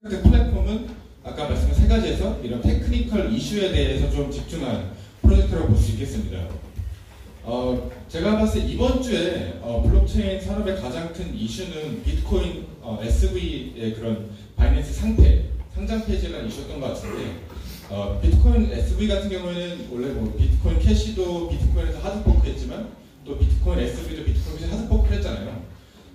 플랫폼은 아까 말씀한 세 가지에서 이런 테크니컬 이슈에 대해서 좀 집중한 프로젝트라고 볼 수 있겠습니다. 제가 봤을 때 이번 주에 블록체인 산업의 가장 큰 이슈는 비트코인 SV의 그런 바이낸스 상장 폐지라는 이슈였던 것 같은데, 비트코인 SV 같은 경우에는 원래 뭐 비트코인 캐시도 비트코인에서 하드포크했지만 또 비트코인 SV도 비트코인에서 하드포크를 했잖아요.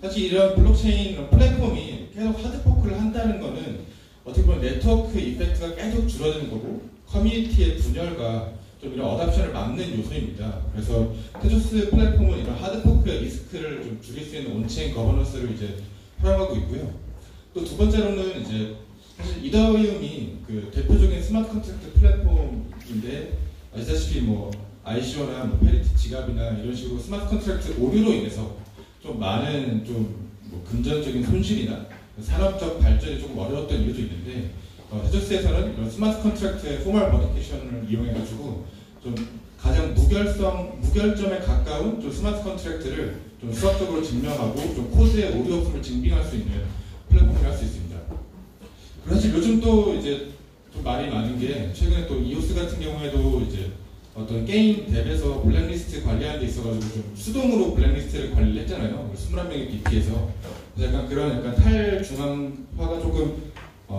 사실 이런 블록체인 플랫폼이 계속 하드포크를 한다는 거는 어떻게 보면 네트워크 이펙트가 계속 줄어드는 거고 커뮤니티의 분열과 좀 이런 어답션을 막는 요소입니다. 그래서 테조스 플랫폼은 이런 하드포크의 리스크를 좀 줄일 수 있는 온체인 거버넌스를 이제 활용하고 있고요. 또 두 번째로는 이제 사실 이더리움이 그 대표적인 스마트 컨트랙트 플랫폼인데, 아시다시피 뭐 ICO나 뭐 페리티 지갑이나 이런 식으로 스마트 컨트랙트 오류로 인해서 좀 많은 좀 뭐 금전적인 손실이나 산업적 발전이 조금 어려웠던 이유도 있는데, 테조스에서는 이런 스마트 컨트랙트의 포멀 버티케이션을 이용해가지고 좀 가장 무결점에 가까운 좀 스마트 컨트랙트를 좀 수학적으로 증명하고 좀 코드의 오류 없음을 증빙할 수 있는 플랫폼을 할 수 있습니다. 사실 요즘 또 이제 좀 말이 많은 게, 최근에 또 이오스 같은 경우에도 이제 어떤 게임 덱에서 블랙리스트 관리하는 데 있어가지고 좀 수동으로 블랙리스트를 관리를 했잖아요. 21명의 BP에서. 약간 그런 약간 탈중앙화가 조금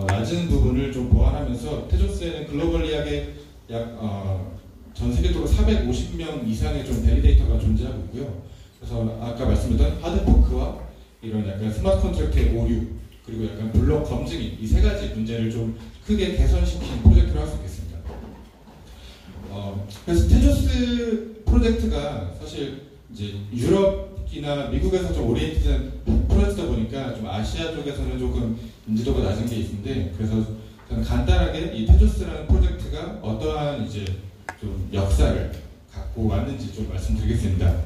낮은 부분을 좀 보완하면서 테조스에는 글로벌리하게 약 전 세계적으로 450명 이상의 좀 베리데이터가 존재하고 있고요. 그래서 아까 말씀드렸던 하드포크와 이런 약간 스마트 컨트랙트의 오류, 그리고 약간 블록 검증이 이 세 가지 문제를 좀 크게 개선시킨 프로젝트를 할 수 있겠습니다. 그래서 테조스 프로젝트가 사실 이제 유럽이나 미국에서 좀 오리엔티드한 프로젝트다 보니까 좀 아시아 쪽에서는 조금 인지도가 낮은 게 있는데, 그래서 저는 간단하게 이 테조스라는 프로젝트가 어떠한 이제 좀 역사를 갖고 왔는지 좀 말씀드리겠습니다.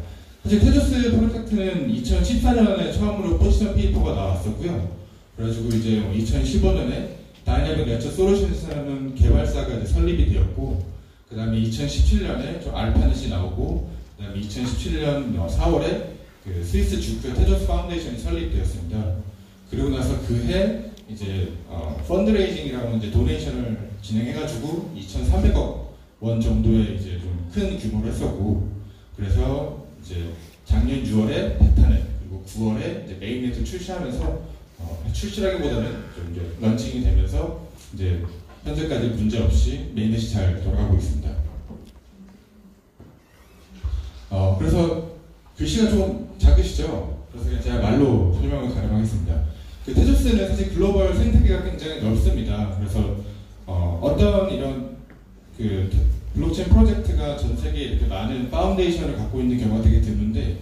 사실 테조스 프로젝트는 2014년에 처음으로 포지션 페이퍼가 나왔었고요. 그래가지고 이제 2015년에 다이내믹 레처 솔루션스라는 개발사가 이제 설립이 되었고, 그 다음에 2017년에 좀 알파넷이 나오고, 그 다음에 2017년 4월에 그 스위스 주크 테조스 파운데이션이 설립되었습니다. 그리고 나서 그해 이제 펀드레이징이라고 이제 도네이션을 진행해가지고 2,300억 원 정도의 이제 좀 큰 규모를 했었고, 그래서 이제 작년 6월에 베타넷, 그리고 9월에 이제 메인넷을 출시하면서 출시라기보다는 좀 이제 런칭이 되면서 이제 현재까지 문제 없이 메인넷이 잘 돌아가고 있습니다. 그래서 글씨가 좀 작으시죠? 그래서 그냥 제가 말로 설명을 가능하겠습니다. 그 테조스는 사실 글로벌 생태계가 굉장히 넓습니다. 그래서 어떤 이런 그 블록체인 프로젝트가 전 세계에 이렇게 많은 파운데이션을 갖고 있는 경우가 되게 드문데,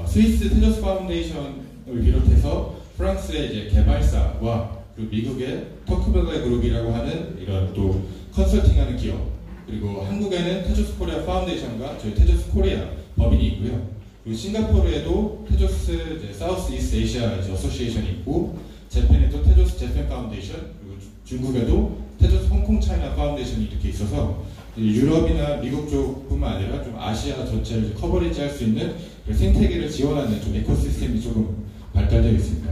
스위스 테조스 파운데이션을 비롯해서 프랑스의 이제 개발사와 그리고 미국의 터크베르 그룹이라고 하는 이런 또 컨설팅하는 기업, 그리고 한국에는 테조스 코리아 파운데이션과 저희 테조스 코리아 법인이 있고요. 그리고 싱가포르에도 테조스 이제 사우스 이스트 에이시아 어소시에이션이 있고, 재팬에도 테조스 재팬 파운데이션, 그리고 중국에도 테조스 홍콩 차이나 파운데이션이 이렇게 있어서 유럽이나 미국 쪽뿐만 아니라 좀 아시아 전체를 커버리지 할 수 있는 생태계를 지원하는 좀 에코시스템이 조금 발달되어 있습니다.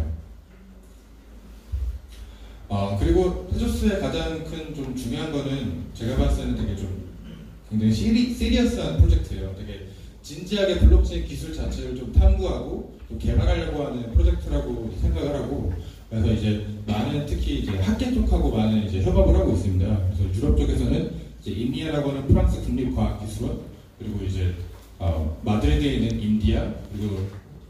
그리고 테조스의 가장 큰 좀 중요한 거는 제가 봤을 때는 되게 좀 굉장히 시리어스한 프로젝트예요. 되게 진지하게 블록체인 기술 자체를 좀 탐구하고 좀 개발하려고 하는 프로젝트라고 생각을 하고, 그래서 이제 많은 특히 이제 학계 쪽하고 많은 이제 협업을 하고 있습니다. 그래서 유럽 쪽에서는 이제 인디아라고 하는 프랑스 국립과학기술원, 그리고 이제 마드리드에 있는 인디아, 그리고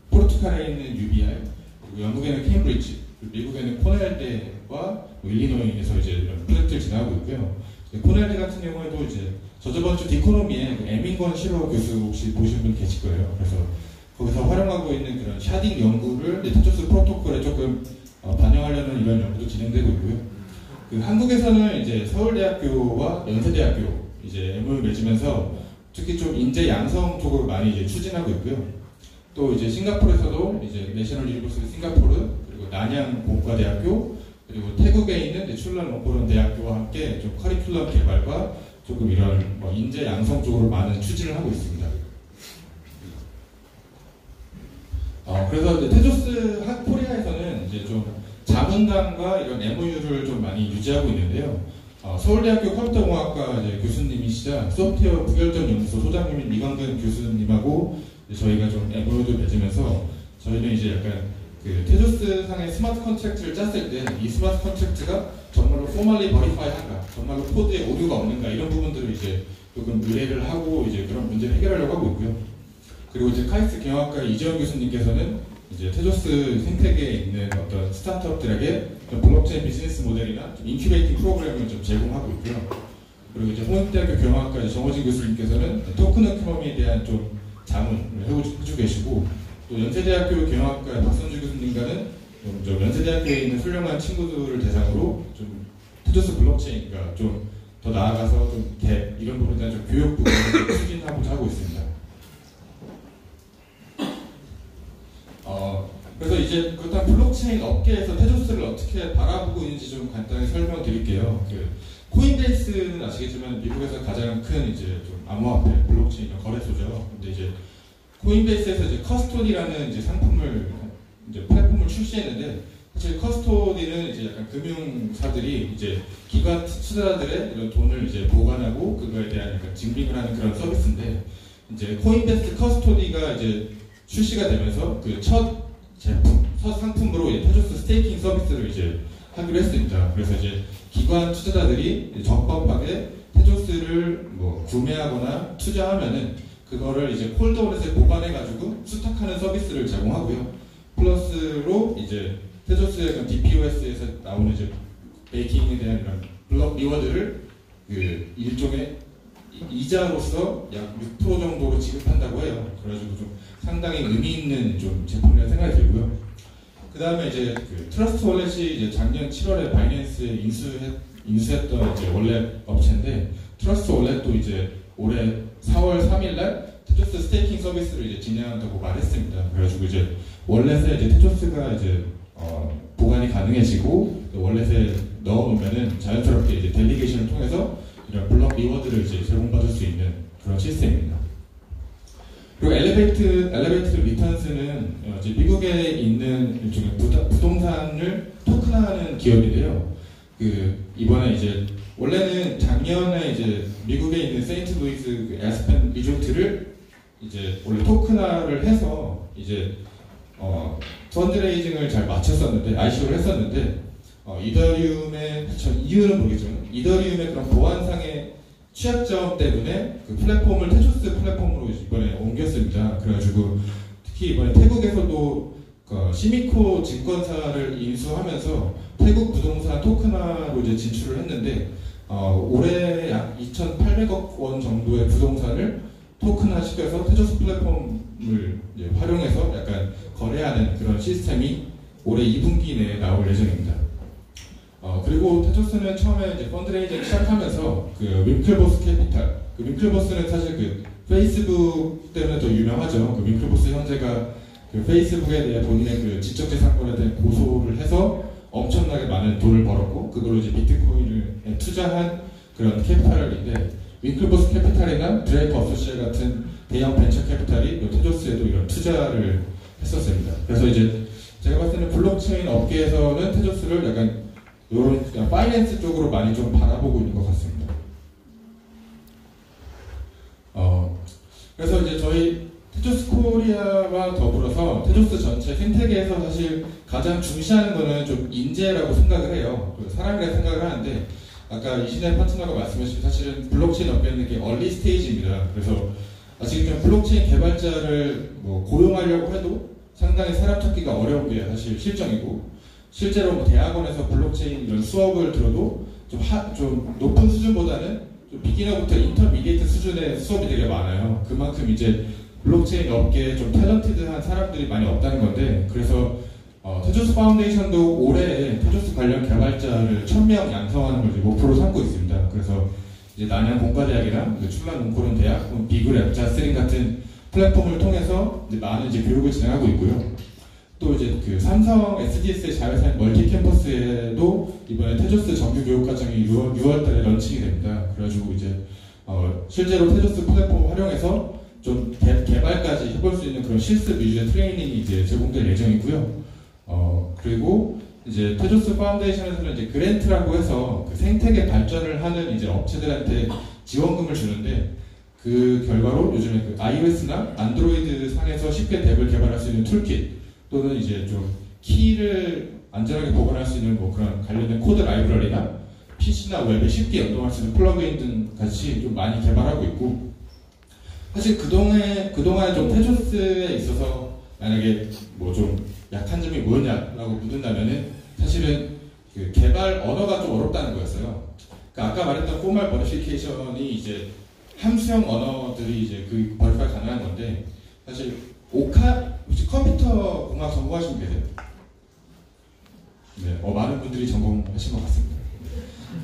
포르투갈에 있는 UBR, 그리고 영국에는 케임브리지, 그리고 미국에는 코넬대와 일리노이에서 이제 이런 프로젝트를 진행하고 있고요. 코넬대 같은 경우에도 이제 저번 주 디코노미에 에밍건 실로 교수 혹시 보신 분 계실 거예요. 그래서 거기서 활용하고 있는 그런 샤딩 연구를 테조스 프로토콜에 조금 반영하려는 이런 연구도 진행되고 있고요. 그 한국에서는 이제 서울대학교와 연세대학교 이제 MOU 맺으면서 특히 좀 인재 양성 쪽으로 많이 이제 추진하고 있고요. 또 이제 싱가포르에서도 이제 내셔널 유니버시티 싱가포르, 그리고 난양 공과대학교, 그리고 태국에 있는 출란 롱포런 대학교와 함께 좀 커리큘럼 개발과 조금 이런 인재 양성 쪽으로 많은 추진을 하고 있습니다. 그래서 이제 테조스 코리아에서는 이제 좀 자문 자문단과 이런 MOU를 좀 많이 유지하고 있는데요. 서울대학교 컴퓨터공학과 교수님이시자 소프트웨어 부결점연구소 소장님인 이광근 교수님하고 저희가 좀 MOU도 맺으면서 저희는 이제 약간 그 테조스 상의 스마트 컨트랙트를 짰을 때 이 스마트 컨트랙트가 정말로 포멀리 버리파이한가, 정말로 코드에 오류가 없는가 이런 부분들을 이제 조금 의뢰를 하고 이제 그런 문제를 해결하려고 하고 있고요. 그리고 이제 카이스트 경영학과 이재영 교수님께서는 이제 테조스 생태계에 있는 어떤 스타트업들에게 블록체인 비즈니스 모델이나 좀 인큐베이팅 프로그램을 좀 제공하고 있고요. 그리고 이제 홍익대학교 경영학과 정호진 교수님께서는 토큰 에코노미에 대한 좀 자문을 해주고 계시고, 또 연세대학교 경영학과 박선주 교수님과는 좀 연세대학교에 있는 훌륭한 친구들을 대상으로 좀 테조스 블록체인과 좀 더 나아가서 좀 이런 부분에 대한 좀 교육 부분을 추진하고자 하고 있습니다. 그래서 이제 그렇다면 블록체인 업계에서 테조스를 어떻게 바라보고 있는지 좀 간단히 설명드릴게요. 코인베이스는 아시겠지만 미국에서 가장 큰 이제 좀 암호화폐 블록체인 거래소죠. 근데 이제 코인베이스에서 이제 커스토디라는 이제 상품을 이제 플랫폼을 출시했는데, 사실 커스토디는 이제 약간 금융사들이 이제 기관 투자자들의 이런 돈을 이제 보관하고 그거에 대한 약간 증빙을 하는 그런 서비스인데, 이제 코인베이스 커스토디가 이제 출시가 되면서 그 첫 제품, 첫 상품으로 테조스 스테이킹 서비스를 이제 하기로 했습니다. 그래서 이제 기관 투자자들이 적법하게 테조스를 뭐 구매하거나 투자하면은 그거를 이제 콜드월렛에 보관해가지고 수탁하는 서비스를 제공하고요. 플러스로 이제 테조스의 그런 DPoS에서 나오는 이제 베이킹에 대한 이런 블록 리워드를 그 일종의 이자로서 약 6% 정도로 지급한다고 해요. 그래가지고 좀 상당히 의미 있는 좀 제품이라는 생각이 들고요. 그 다음에 이제 그 트러스트 월렛이 이제 작년 7월에 바이낸스에 인수했던 이제 월렛 업체인데, 트러스트 월렛도 이제 올해 4월 3일날 테조스 스테이킹 서비스를 이제 진행한다고 말했습니다. 그래가지고 이제 월렛에 이제 테조스가 이제 보관이 가능해지고 월렛에 넣어놓으면은 자연스럽게 이제 델리게이션을 통해서 이런 블록 리워드를 이제 제공받을 수 있는 그런 시스템입니다. 그리고 엘리베이트 리턴스는 이제 미국에 있는 일종의 부동산을 토큰화하는 기업인데요. 이번에 이제 원래는 작년에 이제 미국에 있는 세인트 루이스 에스펜 리조트를 이제 원래 토큰화를 해서 이제 펀드레이징을 잘 마쳤었는데, ICO를 했었는데, 이더리움의 이유는 모르겠지만 이더리움의 그런 보안상의 취약점 때문에 그 플랫폼을 테조스 플랫폼으로 이번에 옮겼습니다. 그래가지고 특히 이번에 태국에서도 시미코 증권사를 인수하면서 태국 부동산 토큰화로 이제 진출을 했는데, 올해 약 2,800억 원 정도의 부동산을 토큰화 시켜서 테조스 플랫폼을 활용해서 약간 거래하는 그런 시스템이 올해 2분기 내에 나올 예정입니다. 그리고 테조스는 처음에 이제 펀드레이징 시작하면서 그 윙클보스 캐피탈, 그 윙클보스는 사실 그 페이스북 때문에 더 유명하죠. 그 윙클보스 형제가 그 페이스북에 대해 본인의 그 지적재산권에 대해 고소를 해서 엄청나게 많은 돈을 벌었고, 그걸로 이제 비트코인을 투자한 그런 캐피탈인데, 윙클보스 캐피탈이나 드레이크 어소시에 같은 대형 벤처 캐피탈이 테조스에도 이런 투자를 했었습니다. 그래서 이제 제가 봤을 때는 블록체인 업계에서는 테조스를 약간 이런 그냥 파이낸스 쪽으로 많이 좀 바라보고 있는 것 같습니다. 그래서 이제 저희 테조스 코리아와 더불어서 테조스 전체 생태계에서 사실 가장 중시하는 거는 좀 인재라고 생각을 해요. 사람이라 생각을 하는데, 아까 이신혜 파트너가 말씀하신 사실은 블록체인 업계는 이게 얼리 스테이지입니다. 그래서 아직 좀 블록체인 개발자를 뭐 고용하려고 해도 상당히 사람 찾기가 어려운 게 사실 실정이고, 실제로 뭐 대학원에서 블록체인 이런 수업을 들어도 좀 높은 수준보다는 좀 비기너부터 인터미디에이트 수준의 수업이 되게 많아요. 그만큼 이제 블록체인 업계에 좀 탤런티드한 사람들이 많이 없다는 건데, 그래서 테조스 파운데이션도 올해 테조스 관련 개발자를 1000명 양성하는 걸 목표로 삼고 있습니다. 그래서 이제 난양 공과대학이랑 출란 웅코른 대학, 비그랩, 자스린 같은 플랫폼을 통해서 이제 많은 이제 교육을 진행하고 있고요. 또 이제 그 삼성 SDS의 자율사인 멀티 캠퍼스에도 이번에 테조스 정규 교육 과정이 6월달에 런칭이 됩니다. 그래가지고 이제 실제로 테조스 플랫폼 활용해서 좀 개발까지 해볼 수 있는 그런 실습 위주의 트레이닝이 이제 제공될 예정이고요. 그리고 이제 테조스 파운데이션에서는 이제 그랜트라고 해서 그 생태계 발전을 하는 이제 업체들한테 지원금을 주는데, 그 결과로 요즘에 그 iOS나 안드로이드 상에서 쉽게 덱을 개발할 수 있는 툴킷, 또는 이제 좀 키를 안전하게 보관할 수 있는 뭐 그런 관련된 코드 라이브러리나 PC나 웹에 쉽게 연동할 수 있는 플러그인 등 같이 좀 많이 개발하고 있고, 사실 그동안에 좀 테조스에 있어서 만약에 뭐 좀 약한 점이 뭐냐라고 묻는다면은 사실은 그 개발 언어가 좀 어렵다는 거였어요. 그러니까 아까 말했던 포멀 버니피케이션이 이제 함수형 언어들이 이제 그 버니피가 가능한 건데, 사실 혹시 컴퓨터 공학 전공하신 분 계세요? 네, 많은 분들이 전공하신 것 같습니다.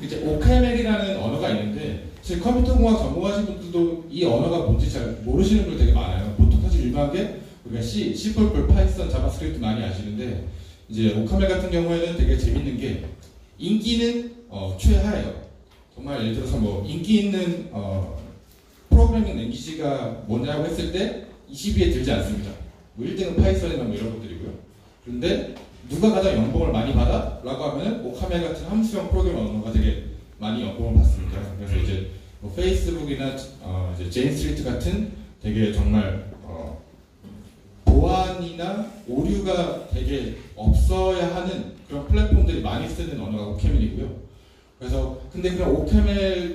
이제 오카멜이라는 언어가 있는데, 사실 컴퓨터 공학 전공하신 분들도 이 언어가 뭔지 잘 모르시는 분들 되게 많아요. 보통 사실 유명한 게 우리가 C, C++, 파이썬, 자바스크립트 많이 아시는데, 이제 오카멜 같은 경우에는 되게 재밌는 게 인기는 최하예요. 정말 예를 들어서 뭐 인기 있는 프로그래밍 랭귀지가 뭐냐고 했을 때 20위에 들지 않습니다. 뭐 1등은 파이썬이나 뭐 이런 것들이고요. 그런데 누가 가장 연봉을 많이 받아? 라고 하면은 오카멜 같은 함수형 프로그래밍 언어가 되게 많이 연봉을 받습니다. 그래서 이제 뭐 페이스북이나 이제 제인스트리트 같은 되게 정말 보안이나 오류가 되게 없어야 하는 그런 플랫폼들이 많이 쓰는 언어가 오카멜이고요. 그래서 근데 그런 오카멜이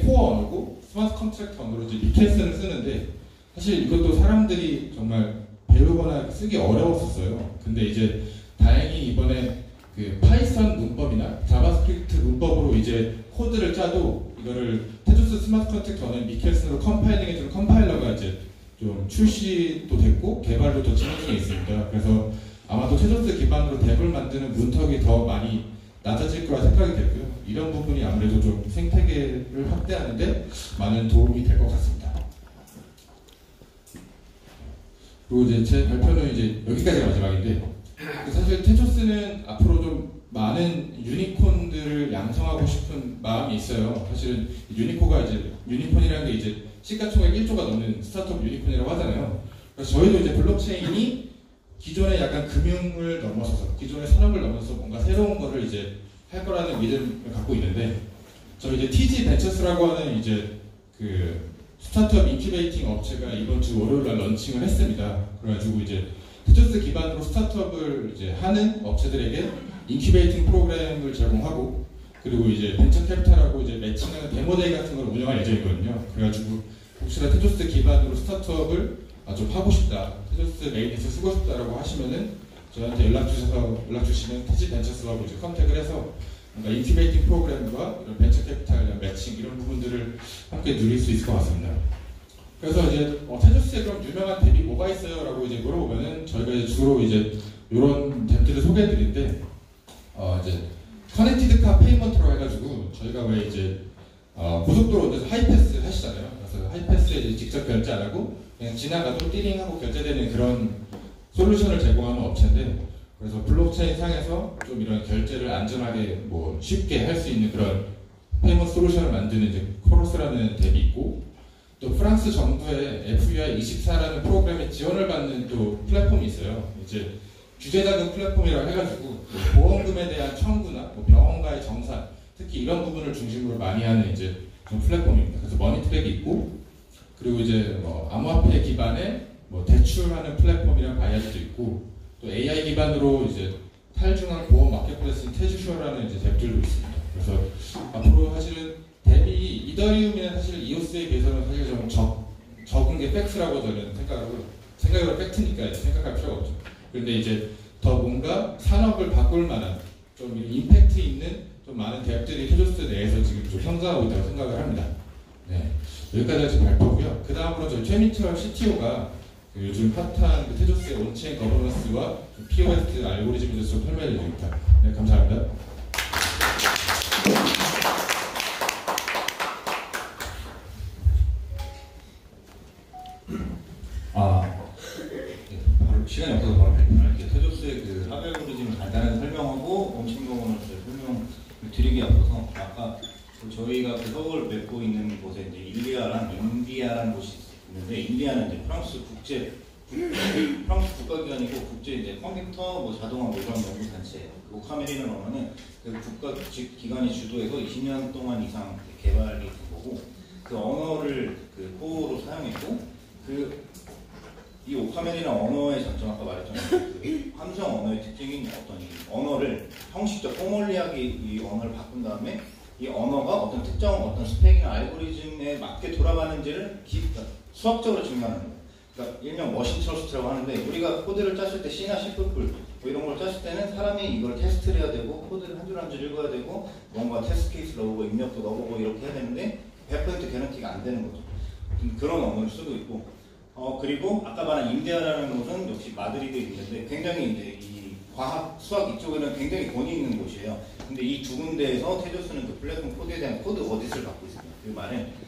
코어 언어고 스마트 컨트랙터 언어로 이제 미켈슨을 쓰는데, 사실 이것도 사람들이 정말 배우거나 쓰기 어려웠었어요. 근데 이제 다행히 이번에 그 파이썬 문법이나 자바스크립트 문법으로 이제 코드를 짜도 이거를 테조스 스마트 컨트랙터 언어인 미켈슨으로 컴파일링해주는 컴파일러가 이제 좀 출시도 됐고 개발도 더 진행 중에 있습니다. 그래서 아마도 테조스 기반으로 덱을 만드는 문턱이 더 많이 낮아질 거라 생각이 되고요. 이런 부분이 아무래도 좀 생태계를 확대하는데 많은 도움이 될 것 같습니다. 그리고 이제 제 발표는 이제 여기까지가 마지막인데, 사실 테조스는 앞으로 좀 많은 유니콘들을 양성하고 싶은 마음이 있어요. 사실은 유니콘이라는 게 이제 시가총액 1조가 넘는 스타트업 유니콘이라고 하잖아요. 그래서 저희도 이제 블록체인이 기존의 약간 금융을 넘어서서, 기존의 산업을 넘어서서 뭔가 새로운 거를 이제 할 거라는 믿음을 갖고 있는데, 저희 이제 TG 벤처스라고 하는 이제 그 스타트업 인큐베이팅 업체가 이번 주 월요일 날 런칭을 했습니다. 그래가지고 이제 테조스 기반으로 스타트업을 이제 하는 업체들에게 인큐베이팅 프로그램을 제공하고, 그리고 이제 벤처 캐피탈하고 이제 매칭하는 데모데이 같은 걸 운영할 예정이거든요. 그래가지고 혹시나 테조스 기반으로 스타트업을 좀 하고 싶다, 테조스 메인에서 쓰고 싶다라고 하시면은 저한테 연락 주시면 TG 벤처스하고 이제 컨택을 해서 뭔가 인큐베이팅 프로그램과 이런 벤처 캐피탈 매칭 이런 부분들을 함께 누릴 수 있을 것 같습니다. 그래서 이제 테조스에 그럼 유명한 덱이 뭐가 있어요? 라고 이제 물어보면은 저희가 이제 주로 이제 이런 덱들을 소개해드리는데, 이제 커넥티드 카 페이먼트로 해가지고 저희가 왜 이제 고속도로에서 하이패스 하시잖아요. 그래서 하이패스에 이제 직접 결제 안 하고 그냥 지나가도 띠링하고 결제되는 그런 솔루션을 제공하는 업체인데, 그래서 블록체인 상에서 좀 이런 결제를 안전하게 뭐 쉽게 할 수 있는 그런 페이먼트 솔루션을 만드는 이제 코러스라는 덱이 있고, 또 프랑스 정부의 FUI24라는 프로그램에 지원을 받는 또 플랫폼이 있어요. 이제 규제자금 플랫폼이라고 해가지고 보험금에 대한 청구나 뭐 병원과의 정산, 특히 이런 부분을 중심으로 많이 하는 이제 좀 플랫폼입니다. 그래서 머니트랙이 있고, 그리고 이제 뭐 암호화폐 기반의 뭐 대출하는 플랫폼이랑 바이아즈도 있고, 또 AI 기반으로 이제 탈중앙 보험 마켓플레이스인 테주슈어라는 이제 덱들도 있습니다. 그래서 앞으로 사실은 대비 이더리움이나 사실 이오스에 비해서는 사실 좀 적은 게 팩트라고 저는 생각으로 팩트니까 생각할 필요가 없죠. 그런데 이제 더 뭔가 산업을 바꿀 만한 좀 임팩트 있는 좀 많은 덱들이 테조스 내에서 지금 좀 형성하고 있다고 생각을 합니다. 네, 여기까지 발표고요. 그 다음으로 저희 최민철 CTO가 요즘 핫한 그 테조스의 온체인 거버넌스와 POS 알고리즘에 대해서 설명해 드립니다. 네, 감사합니다. 시간이 없어서 바로 발표할게요. 테조스의 그 합 알고리즘을 간단하게 설명하고 온체인 거버넌스를 설명을 드리기 앞서서, 아까 저희가 그 서버를 맺고 있는 곳에 이제 일리아랑 인디아라는 곳이 있는데, 인디아는 이제 프랑스 프랑스 국가기관이고 국제 이제 컴퓨터, 뭐 자동화 뭐 이런 연구 단체예요. 그 오카메리는 언어는 그 국가 기관이 주도해서 20년 동안 이상 개발이 된 거고, 그 언어를 그 코어로 사용했고, 이 오카메리는 언어의 장점 아까 말했잖아요. 그 함성 언어의 특징인 어떤 이 언어를 형식적 포멀리하게 이 언어를 바꾼 다음에 이 언어가 어떤 특정 어떤 스펙이나 알고리즘에 맞게 돌아가는지를 수학적으로 증명하는 거예요. 그러니까 일명 머신 트러스트라고 하는데, 우리가 코드를 짰을 때 C나 C++ 뭐 이런 걸 짰을 때는 사람이 이걸 테스트를 해야 되고 코드를 한 줄 한 줄 읽어야 되고 뭔가 테스트 케이스 넣어보고 입력도 넣어보고 이렇게 해야 되는데 100% 개런티가 안 되는 거죠. 그런 언어를 쓰고 있고, 그리고 아까 말한 인디아라는 곳은 역시 마드리드에 있는데 굉장히 이제 이 과학, 수학 이쪽에는 굉장히 권위 있는 곳이에요. 근데 이 두 군데에서 테조스는 그 플랫폼 코드에 대한 코드 어디스를 갖고 있습니다. 그 말은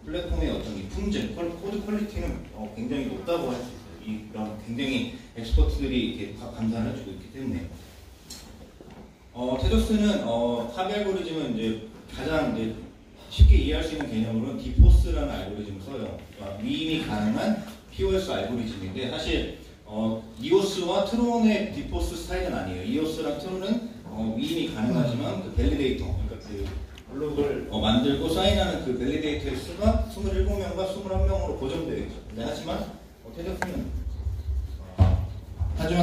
플랫폼의 어떤 이 품질, 코드 퀄리티는 굉장히 높다고 할 수 있어요. 이런 굉장히 엑스퍼트들이 이렇게 감사를 해주고 있기 때문에. 테조스는 합의 알고리즘은 이제 가장 이제 쉽게 이해할 수 있는 개념으로는 디포스라는 알고리즘을 써요. 그러니까 위임이 가능한 POS 알고리즘인데, 사실 이오스와 트론의 디포스 스타일은 아니에요. 이오스랑 트론은 위임이 가능하지만 그 밸리데이터, 그러니까 그 블록을 만들고 사인하는 그 밸리데이터의 수가 27명과 21명으로 고정되어 있죠. 근데 하지만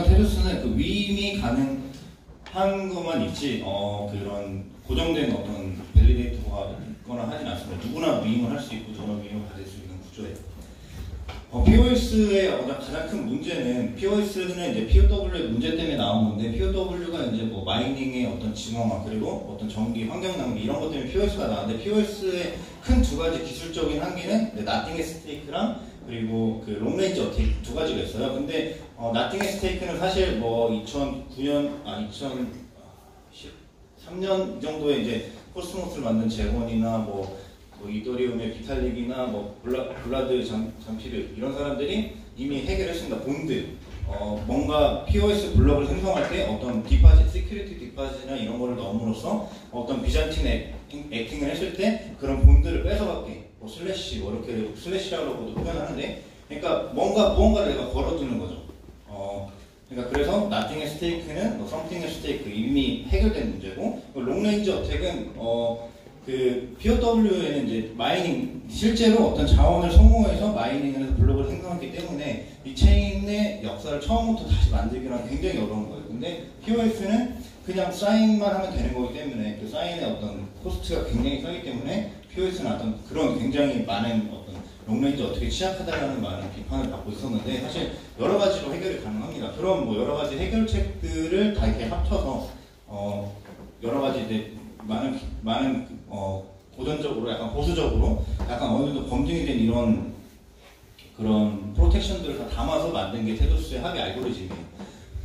테조스는 그 위임이 가능한 것만 있지 그런 고정된 어떤 밸리데이터가 있거나 하진 않습니다. 누구나 위임을 할 수 있고 누구나 위임을 받을 수 있는 구조예요. POS의 가장 큰 문제는, POS는 이제 POW의 문제 때문에 나온 건데, POW가 이제 뭐 마이닝의 어떤 증강화, 그리고 어떤 전기, 환경 낭비 이런 것 때문에 POS가 나왔는데, POS의 큰 두 가지 기술적인 한계는 나띵 앳 스테이크랑 그리고 그 롱레인지 어택 두 가지가 있어요. 근데 나띵 앳 스테이크는 사실 뭐 2013년 정도에 이제 코스모스를 만든 재원이나 뭐 이더리움의 비탈릭이나 뭐 블라드 잠피르 이런 사람들이 이미 해결했습니다. 본드 뭔가 POS 블럭을 생성할 때 어떤 디파짓, 시큐리티 디파짓이나 이런 거를 넣음으로써 어떤 비잔틴 액팅을 했을 때 그런 본드를 뺏어갈게, 뭐 슬래시, 뭐 이렇게 슬래시라고도 표현하는데, 그러니까 무언가를 내가 걸어두는 거죠. 그러니까 그래서 나띵 앳 스테이크는 something 앳 스테이크 이미 해결된 문제고, 롱레인지 어택은 그 POW에는 이제 마이닝, 실제로 어떤 자원을 소모해서 마이닝을 해서 블록을 생성했기 때문에 이 체인의 역사를 처음부터 다시 만들기는 굉장히 어려운 거예요. 근데 POS는 그냥 사인만 하면 되는 거기 때문에 그 사인의 어떤 코스트가 굉장히 싸기 때문에 POS는 어떤 그런 굉장히 많은 어떤 롱레인지 어떻게 취약하다라는 많은 비판을 받고 있었는데, 사실 여러 가지로 해결이 가능합니다. 그런 뭐 여러 가지 해결책들을 다 이렇게 합쳐서 여러 가지 이제 많은 고전적으로 약간 보수적으로 약간 어느 정도 검증이 된 이런 그런 프로텍션들을 다 담아서 만든 게 테조스의 합의 알고리즘이에요.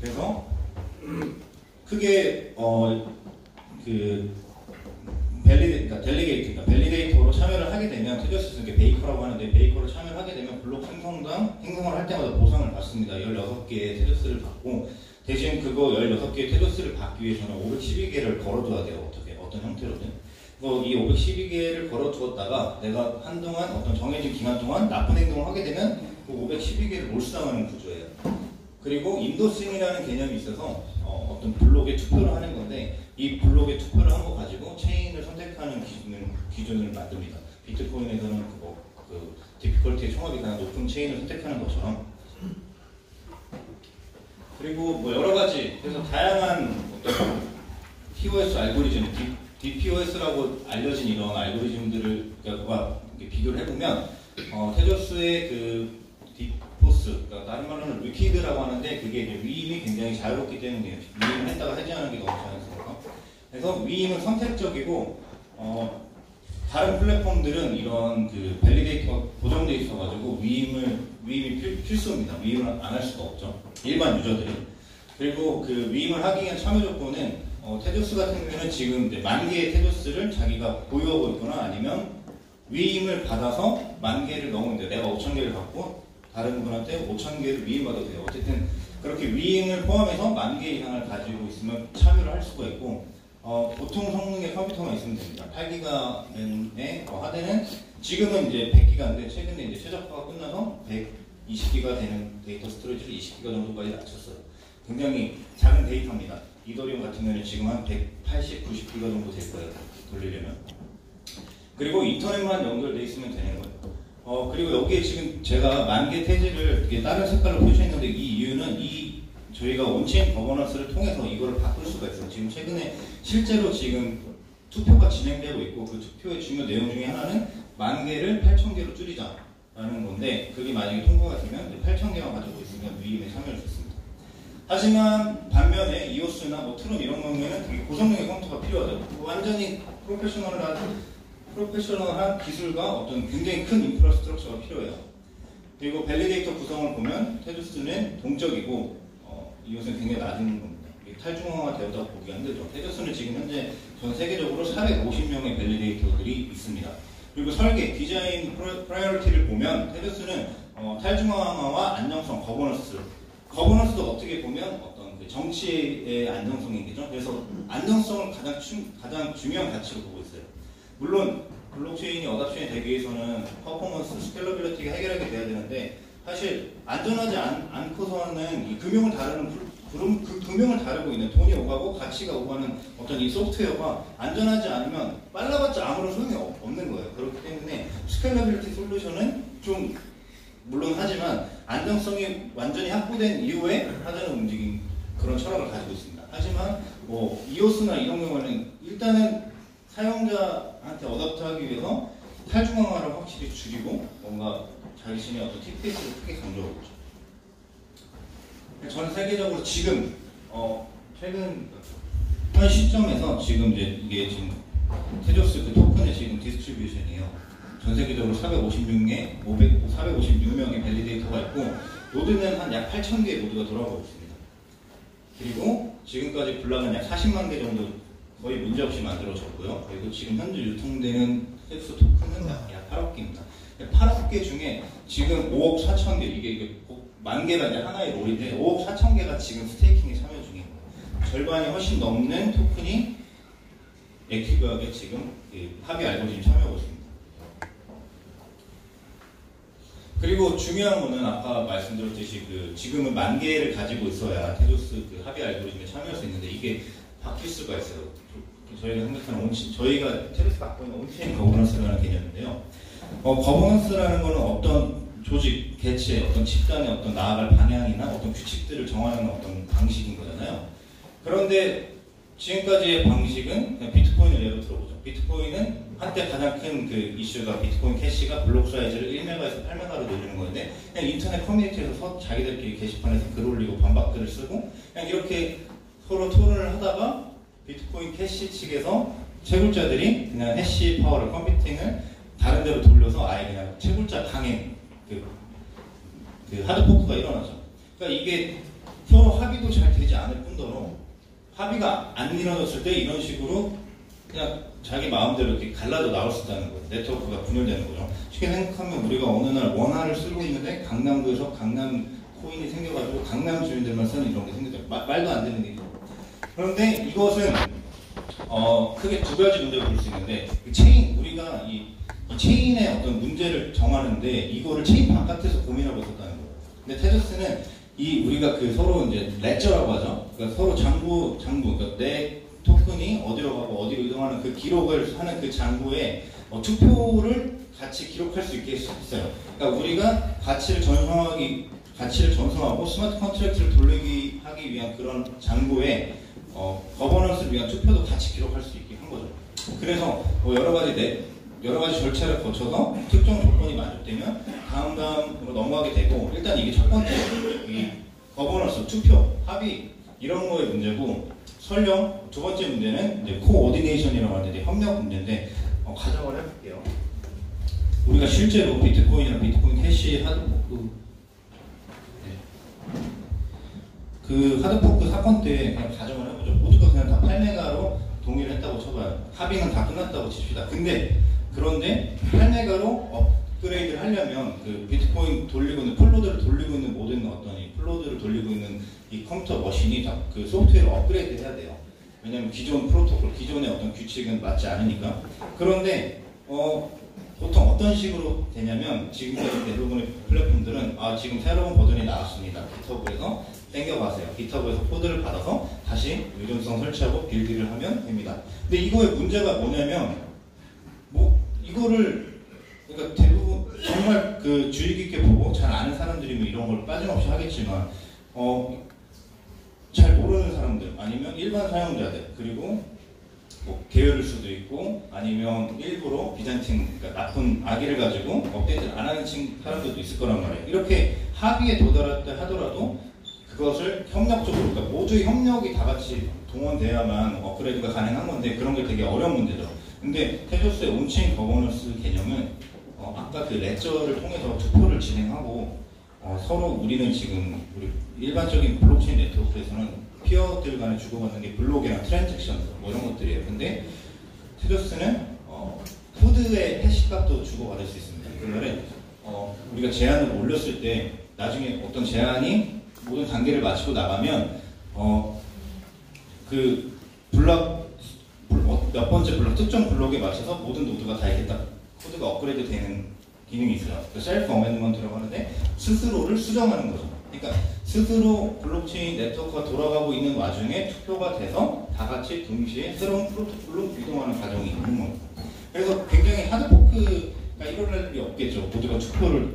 그래서 크게 그 밸리데이터로 참여를 하게 되면, 테조스는 베이커라고 하는데, 베이커로 참여를 하게 되면 블록 행성을 할 때마다 보상을 받습니다. 16개의 테조스를 받고, 대신 그거 16개의 테조스를 받기 위해서는 512개를 걸어둬야 돼요. 어떤 형태로든. 이 512개를 걸어두었다가 내가 한동안 어떤 정해진 기간 동안 나쁜 행동을 하게 되면 그 512개를 몰수당하는 구조예요. 그리고 인도싱이라는 개념이 있어서 어떤 블록에 투표를 하는 건데, 이 블록에 투표를 한 거 가지고 체인을 선택하는 기준을 만듭니다. 비트코인에서는 그 디피컬티의 총합이 가장 높은 체인을 선택하는 것처럼. 그리고 뭐 여러 가지, 그래서 다양한 어떤 POS 알고리즘, DPoS라고 알려진 이런 알고리즘들을 비교를 해보면 테조스의 그 디포스, 그러니까 다른 말로는 리퀴드라고 하는데, 그게 이제 위임이 굉장히 자유롭기 때문에 위임을 했다가 해제하는 게 너무 자연스러워요. 그래서 위임은 선택적이고 다른 플랫폼들은 이런 그 밸리데이터가 고정되어 있어가지고 위임이 필수입니다. 위임을 안 할 수가 없죠, 일반 유저들이. 그리고 그 위임을 하기 위한 참여 조건은 테조스 같은 경우는 지금 이제 10,000개의 테조스를 자기가 보유하고 있거나, 아니면 위임을 받아서 10,000개를 넘으면 내가 5,000개를 받고 다른 분한테 5,000개를 위임받아도 돼요. 어쨌든 그렇게 위임을 포함해서 10,000개 이상을 가지고 있으면 참여를 할 수가 있고, 보통 성능의 컴퓨터만 있으면 됩니다. 8기가의 하드는 지금은 이제 100기가인데 최근에 이제 최적화가 끝나서 20기가 되는 데이터 스토리지를 20기가 정도까지 낮췄어요. 굉장히 작은 데이터입니다. 이더리움 같은 경우는 지금 한 180, 90기가 정도 될 거예요. 돌리려면. 그리고 인터넷만 연결돼 있으면 되는 거예요. 그리고 여기에 지금 제가 10,000개 태지를 이렇게 다른 색깔로 표시했는데 이 이유는 저희가 온체인 거버넌스를 통해서 이거를 바꿀 수가 있어요. 지금 최근에 실제로 지금 투표가 진행되고 있고 그 투표의 중요 내용 중에 하나는 10,000개를 8,000개로 줄이자라는 건데 그게 만약에 통과가 되면 8,000개만 가지고 있으면 위임에 참여할 수 있습니다. 하지만 반면에 이오스나 뭐 트론 이런 경우에는 되게 고성능의 컴퓨터가 필요하죠. 완전히 프로페셔널한 기술과 어떤 굉장히 큰 인프라스트럭처가 필요해요. 그리고 밸리데이터 구성을 보면 테두스는 동적이고 이것은 굉장히 낮은 겁니다. 탈중앙화 되었다고 보기가 힘들죠. 테두스는 지금 현재 전 세계적으로 450명의 밸리데이터들이 있습니다. 그리고 설계, 디자인 프라이어리티를 보면 테두스는 탈중앙화와 안정성, 거버넌스도 어떻게 보면 어떤 그 정치의 안정성이겠죠. 그래서 안정성을 가장 중요한 가치로 보고 있어요. 물론 블록체인이 어답션이 되기 위해서는 퍼포먼스, 스케일러빌리티가 해결하게 돼야 되는데 사실 안전하지 않고서는 이 금융을 다루고 있는 돈이 오가고 가치가 오가는 어떤 이 소프트웨어가 안전하지 않으면 빨라봤자 아무런 소용이 없는 거예요. 그렇기 때문에 스케일러빌리티 솔루션은 좀 물론 하지만 안정성이 완전히 확보된 이후에 하자는 움직임 그런 철학을 가지고 있습니다. 하지만 뭐 이오스나 이런 경우는 일단은 사용자한테 어답트하기 위해서 탈중앙화를 확실히 줄이고 뭔가 자신의 어떤 TPS를 크게 강조하고 있죠. 전 세계적으로 지금 최근 한 시점에서 지금 이게 지금 테조스 그 토큰의 지금 디스트리뷰션이에요. 전 세계적으로 456명의 밸리데이터가 있고 노드는 한 약 8,000개의 노드가 돌아가고 있습니다. 그리고 지금까지 블락은 약 40만 개 정도 거의 문제없이 만들어졌고요. 그리고 지금 현재 유통되는 테조스 토큰은 약 8억 개입니다. 8억 개 중에 지금 5억 4천 개, 이게 만 개가 이제 하나의 롤인데 5억 4천 개가 지금 스테이킹에 참여 중이에요. 절반이 훨씬 넘는 토큰이 액티브하게 지금 합의 알고리즘 참여하고 있습니다. 그리고 중요한 거는 아까 말씀드렸듯이 지금은 10,000개를 가지고 있어야 테조스 그 합의 알고리즘에 참여할 수 있는데 이게 바뀔 수가 있어요. 저희가 생각하는 저희가 테조스 갖고 있는 온체인 거버넌스라는 개념인데요. 거버넌스라는 거는 어떤 조직, 개체, 어떤 집단의 어떤 나아갈 방향이나 어떤 규칙들을 정하는 어떤 방식인 거잖아요. 그런데 지금까지의 방식은 그냥 비트코인을 예로 들어보죠. 비트코인은 한때 가장 큰 그 이슈가 비트코인 캐시가 블록 사이즈를 1메가에서 8메가로 늘리는 건데 그냥 인터넷 커뮤니티에서 자기들끼리 게시판에서 글 올리고 반박글을 쓰고 그냥 이렇게 서로 토론을 하다가 비트코인 캐시 측에서 채굴자들이 그냥 해시 파워를 컴퓨팅을 다른 데로 돌려서 아예 그냥 채굴자 강행 그 하드포크가 일어나죠. 그러니까 이게 서로 합의도 잘 되지 않을 뿐더러 합의가 안 이루어졌을 때 이런 식으로 그냥 자기 마음대로 이렇게 갈라져 나올 수 있다는 거예요. 네트워크가 분열되는 거죠. 쉽게 생각하면 우리가 어느 날 원화를 쓰고 있는데 강남구에서 강남 코인이 생겨가지고 강남 주민들만 쓰는 이런 게 생기죠. 말도 안 되는 얘기죠. 그런데 이것은 크게 두 가지 문제를 볼 수 있는데 우리가 이 체인의 어떤 문제를 정하는데 이거를 체인 바깥에서 고민하고 있었다는 거예요. 근데 테조스는 우리가 서로 이제 레저라고 하죠. 그러니까 서로 장부, 그러니까 내 토큰이 어디로 가고 어디로 이동하는 그 기록을 하는 그 장부에 투표를 같이 기록할 수 있게 했어요. 그러니까 우리가 가치를 전송하고 스마트 컨트랙트를 하기 위한 그런 장부에 거버넌스를 위한 투표도 같이 기록할 수 있게 한 거죠. 그래서 여러 가지 절차를 거쳐서 특정 조건이 만족되면 다음으로 넘어가게 되고 일단 이게 첫 번째 이 거버넌스, 투표, 합의 이런 거의 문제고 설령 두 번째 문제는 이제 코오디네이션이라고 하는데 협력 문제인데 가정을 해볼게요. 우리가 실제로 비트코인이나 비트코인 캐시 하드포크 그 하드포크 사건 때 그냥 가정을 해보죠. 모두가 그냥 다 8메가로 동의를 했다고 쳐봐요. 합의는 다 끝났다고 칩시다. 그런데 8메가로 업그레이드를 하려면 그 비트코인 돌리고 있는 플로드를 돌리고 있는 모든 어떤 이 플로드를 돌리고 있는 이 컴퓨터 머신이 다 그 소프트웨어를 업그레이드 해야 돼요. 왜냐하면 기존 프로토콜, 기존의 어떤 규칙은 맞지 않으니까. 그런데 보통 어떤 식으로 되냐면 지금까지 대부분의 플랫폼들은 지금 새로운 버전이 나왔습니다. GitHub에서 땡겨가세요. GitHub에서 코드를 받아서 다시 유동성 설치하고 빌드를 하면 됩니다. 근데 이거의 문제가 뭐냐면 이거를 그러니까 대부분 정말 그 주의 깊게 보고 잘 아는 사람들이면 이런 걸 빠짐없이 하겠지만 잘 모르는 사람들 아니면 일반 사용자들 그리고 게으를 수도 있고 아니면 일부러 비잔팅 그러니까 나쁜 악의를 가지고 업데이트를 안 하는 사람들도 있을 거란 말이에요. 이렇게 합의에 도달했다 하더라도 그것을 협력적으로 그러니까 모두의 협력이 다 같이 동원돼야만 업그레이드가 가능한 건데 그런 게 되게 어려운 문제죠. 근데 테조스의 온체인 거버넌스 개념은 아까 그 레저를 통해서 투표를 진행하고 서로 우리는 지금 우리 일반적인 블록체인 네트워크에서는 피어들 간에 주고받는 게 블록이랑 트랜잭션 뭐 이런 것들이에요. 근데 테조스는 푸드의 해시값도 주고받을 수 있습니다. 그러면 우리가 제안을 올렸을 때 나중에 어떤 제안이 모든 단계를 마치고 나가면 그 몇 번째 블록 특정 블록에 맞춰서 모든 노드가 다 이렇게 딱 코드가 업그레이드 되는 기능이 있어요. 셀프 어멘드먼트라고 하는데 스스로를 수정하는 거죠. 그러니까 스스로 블록체인 네트워크가 돌아가고 있는 와중에 투표가 돼서 다 같이 동시에 새로운 프로토콜로 이동하는 과정이 있는 겁니다. 그래서 굉장히 하드포크가 일어날 일이 없겠죠. 모두가 투표를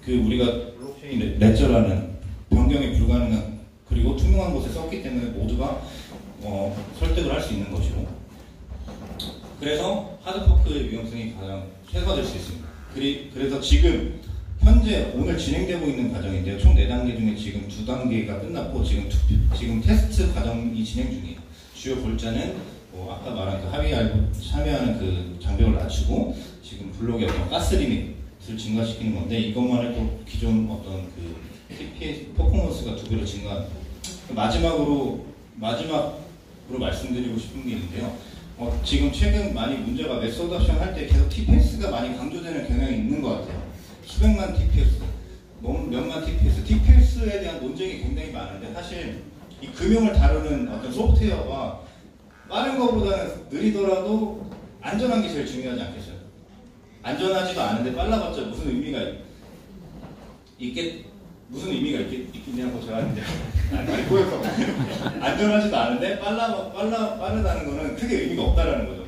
우리가 블록체인 레저라는 변경이 불가능한 그리고 투명한 곳에 썼기 때문에 모두가 설득을 할 수 있는 것이고 그래서 하드포크의 위험성이 가장 최소화될 수 있습니다. 그래서 지금 현재 오늘 진행되고 있는 과정인데요. 총 4단계 중에 지금 2단계가 끝났고 지금 테스트 과정이 진행 중이에요. 주요 골자는 아까 말한 그 합의에 참여하는 그 장벽을 낮추고 지금 블록의 어떤 가스 리밋을 증가시키는 건데 이것만 해도 기존 어떤 그 TPS 퍼포먼스가 2배로 증가. 마지막으로 말씀드리고 싶은 게 있는데요. 지금 최근 많이 문제가 메소드 옵션 할 때 계속 TPS가 많이 강조되는 경향이 있는 것 같아요. 수백만 TPS, 몇만 TPS, TPS에 대한 논쟁이 굉장히 많은데 사실 이 금융을 다루는 어떤 소프트웨어가 빠른 것보다는 느리더라도 안전한 게 제일 중요하지 않겠어요? 안전하지도 않은데 빨라봤자 무슨 의미가 있겠냐고 제가 이제 안 보여서 안전하지도 않은데 빠르다는 거는 크게 의미가 없다라는 거죠.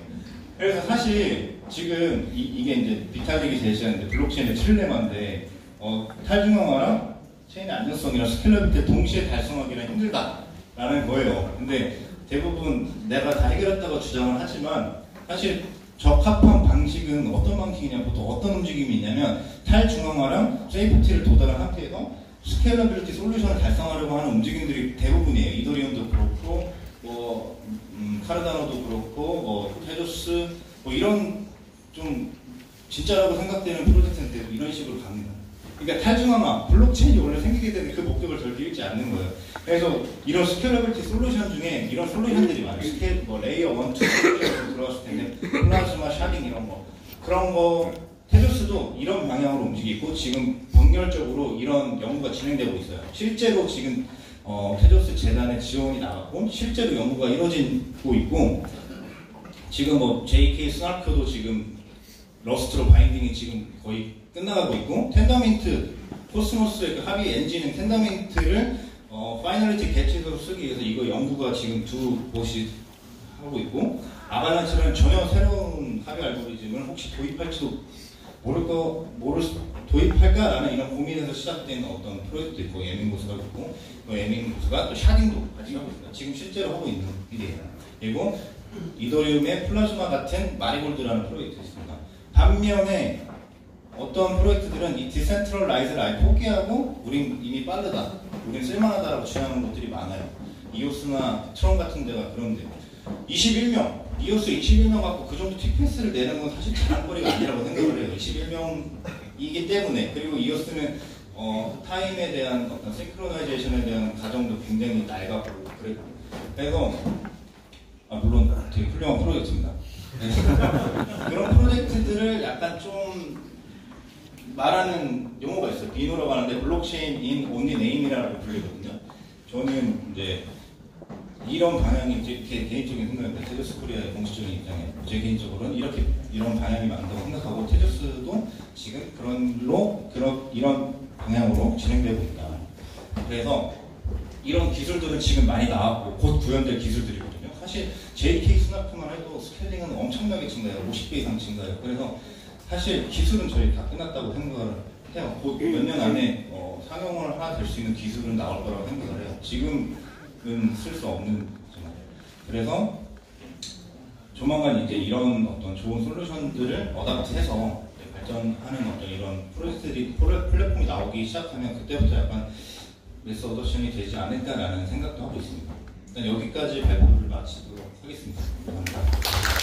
그래서 사실 지금 이게 이제 비탈릭이 제시하는데 블록체인의 칠레마인데 탈중앙화랑 체인의 안전성이랑 스케일러빌리티 동시에 달성하기는 힘들다라는 거예요. 근데 대부분 내가 다 해결했다고 주장을 하지만 사실 적합한 방식은 어떤 방식이냐 보통 어떤 움직임이 있냐면 탈중앙화랑 세이프티를 도달한 상태에서 스케일러빌리티 솔루션을 달성하려고 하는 움직임들이 대부분이에요. 이더리움도 그렇고 카르다노도 그렇고 테조스 이런 좀 진짜라고 생각되는 프로젝트는 이런 식으로 갑니다. 그러니까 탈중앙화, 블록체인이 원래 생기게 되는 그 목적을 절대 잃지 않는 거예요. 그래서 이런 스케일러빌리티 솔루션 중에 이런 솔루션들이 많아요. 레이어 1, 2 솔루션으로 들어갔을 텐데 플라즈마, 샤딩 이런 거 그런 거 테조스도 이런 방향으로 움직이고 지금 병렬적으로 이런 연구가 진행되고 있어요. 실제로 지금 테조스 재단의 지원이 나갔고 실제로 연구가 이루어지고 있고 지금 JK 스나크도 지금 러스트로 바인딩이 지금 거의 끝나가고 있고 텐더민트 코스모스의 그 합의 엔진은 텐더민트를 파이널리티 개체에서 쓰기 위해서 이거 연구가 지금 2곳이 하고 있고 아발란치는 전혀 새로운 합의 알고리즘을 혹시 도입할까라는 이런 고민에서 시작된 어떤 프로젝트도 있고 에밍고스가 있고 에밍고스가 또 샤딩도 같이 하고 있습니다. 지금 실제로 하고 있는 일이에요. 그리고 이더리움의 플라즈마 같은 마리골드라는 프로젝트가 있습니다. 반면에 어떤 프로젝트들은 이 디센트럴라이즈를 아예 포기하고 우린 이미 빠르다, 우린 쓸만하다라고 주장하는 것들이 많아요. 이오스나 트럼 같은 데가 그런데 21명, 이오스 21명 갖고 그 정도 TPS를 내는 건 사실 자랑거리가 아니라고 생각을 해요. 21명이기 때문에. 그리고 이오스는 타임에 대한 어떤 싱크로나이제이션에 대한 가정도 굉장히 낡았고 그랬고 그래서 물론 되게 훌륭한 프로젝트입니다. 그런 프로젝트들을 약간 좀 말하는 용어가 있어요. 비노라고 하는데 블록체인 인 온리 네임이라고 불리거든요. 저는 이제 이런 방향이 제 개인적인 생각인데 테조스 코리아의 공식적인 입장에 제 개인적으로는 이런 방향이 맞다고 생각하고 테조스도 지금 이런 방향으로 진행되고 있다. 그래서 이런 기술들은 지금 많이 나왔고 곧 구현될 기술들이거든요. 사실 JK 스나프만 해도 스케일링은 엄청나게 증가해요. 50배 이상 증가해요. 그래서 사실 기술은 저희 다 끝났다고 생각을 해요. 곧 몇 년 안에 상용을 하나 될 수 있는 기술은 나올 거라고 생각을 해요. 지금은 쓸 수 없는 거잖아요. 그래서 조만간 이제 이런 어떤 좋은 솔루션들을 어답트해서 발전하는 어떤 이런 플랫폼이 나오기 시작하면 그때부터 약간 매스 어더션이 되지 않을까라는 생각도 하고 있습니다. 일단 여기까지 발표를 마치도록 하겠습니다. 감사합니다.